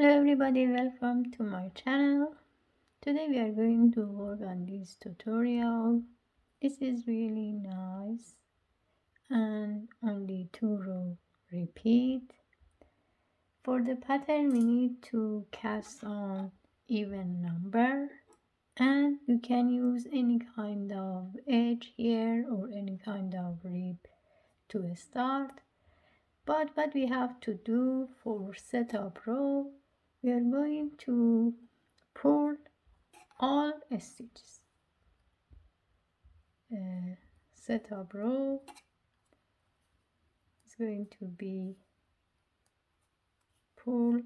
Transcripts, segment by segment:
Hello everybody, welcome to my channel. Today we are going to work on this tutorial. This is really nice and only 2 row repeat. For the pattern we need to cast on even number, and you can use any kind of edge here or any kind of rib to start. But what we have to do for setup row, we are going to pull all stitches. Setup row is going to be pull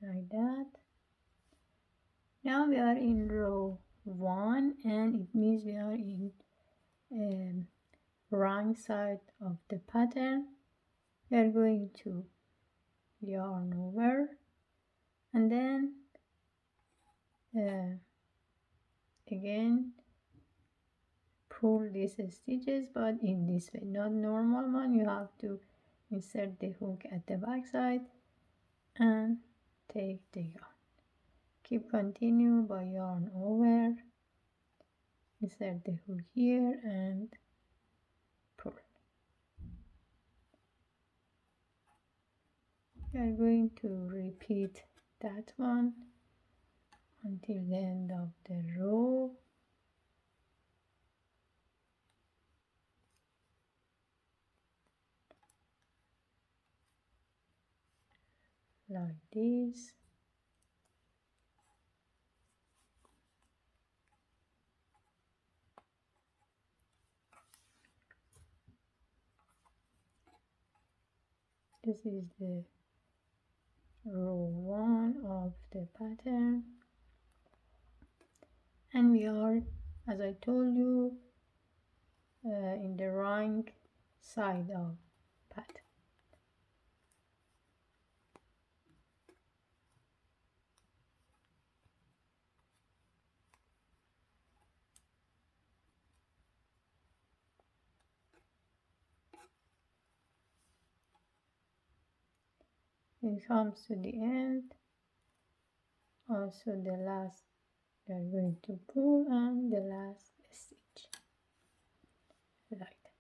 like that. Now we are in row 1 and it means we are in wrong side of the pattern. We are going to yarn over and then again pull these stitches, but in this way, not normal one. You have to insert the hook at the back side and take the yarn. Keep continue by yarn over, insert the hook here and pull. We are going to repeat that one until the end of the row. Like this. This is the row 1 of the pattern, and we are, as I told you, in the wrong side of pattern. It comes to the end, also the last we are going to pull and the last stitch, like that.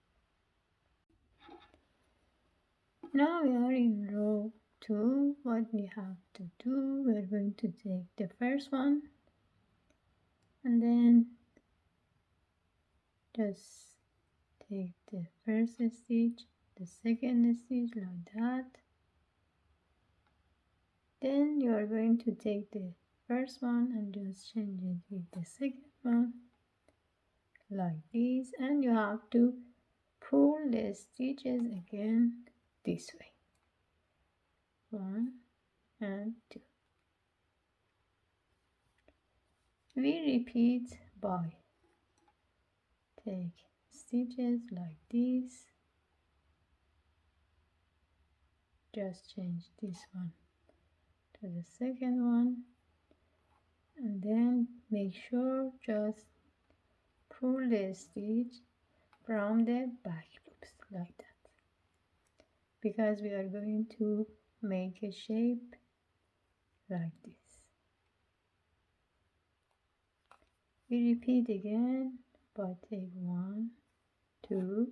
Now we are in row 2. What we have to do, we are going to take the first one and then just take the first stitch, the second stitch, like that. Then you are going to take the first one and just change it with the second one, like this, and you have to pull the stitches again this way, 1 and 2. We repeat by take stitches like this, just change this one to the second one, and then make sure just pull the stitch from the back loops like that, because we are going to make a shape like this. We repeat again, but take 1, 2,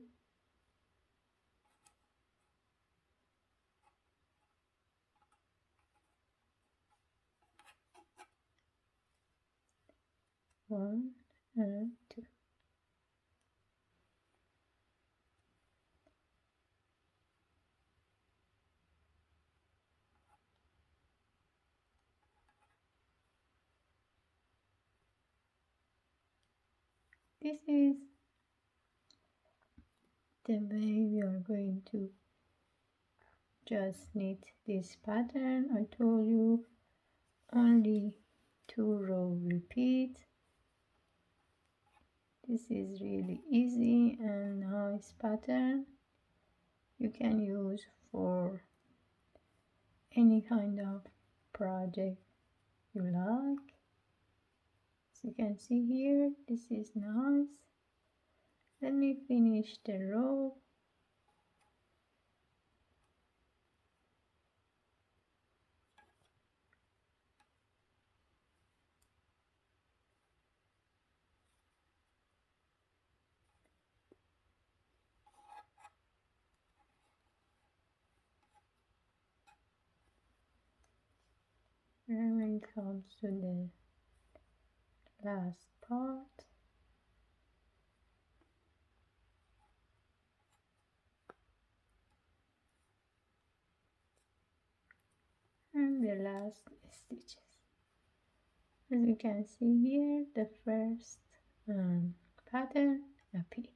1 and 2. This is the way we are going to just knit this pattern. I told you only 2 row repeat. This is really easy and nice pattern you can use for any kind of project you like. As you can see here, this is nice. Let me finish the row. And when it comes to the last part, and the last stitches. As you can see here, the first pattern appear.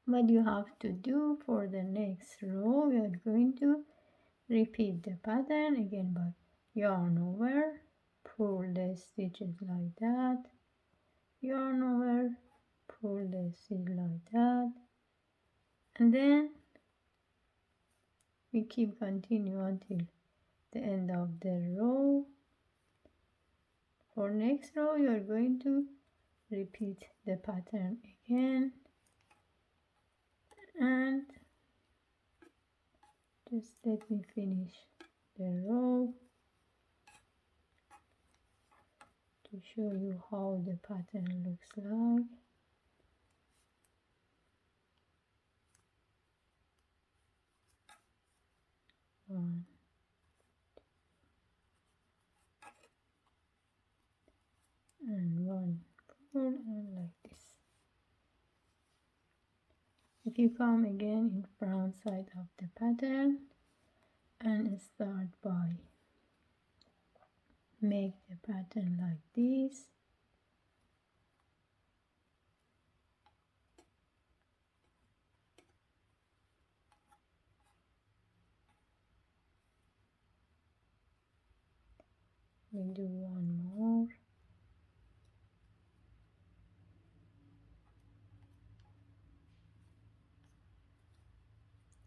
What you have to do for the next row, we are going to repeat the pattern again by yarn over, pull the stitches like that, yarn over, pull the stitch like that, and then we keep continue until the end of the row. For next row you are going to repeat the pattern again, and just let me finish the row to show you how the pattern looks like. One, and one, pull, and like this. If you come again in front side of the pattern and start by make the pattern like this, we do one more.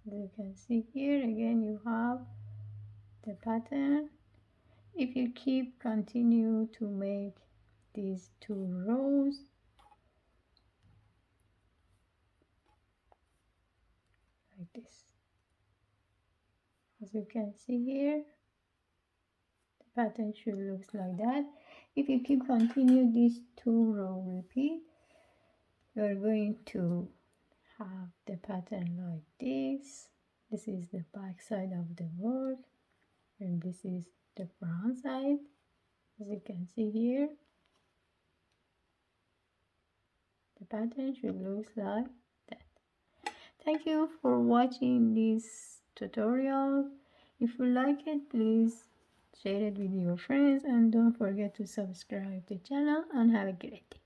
As you can see here, again you have the pattern. If you keep continue to make these two rows like this, as you can see here, the pattern should look like that. If you keep continue these two row repeat, you are going to have the pattern like this. This is the back side of the work, and this is the front side. As you can see here, the pattern should look like that. Thank you for watching this tutorial. If you like it, please share it with your friends, and don't forget to subscribe to the channel, and have a great day.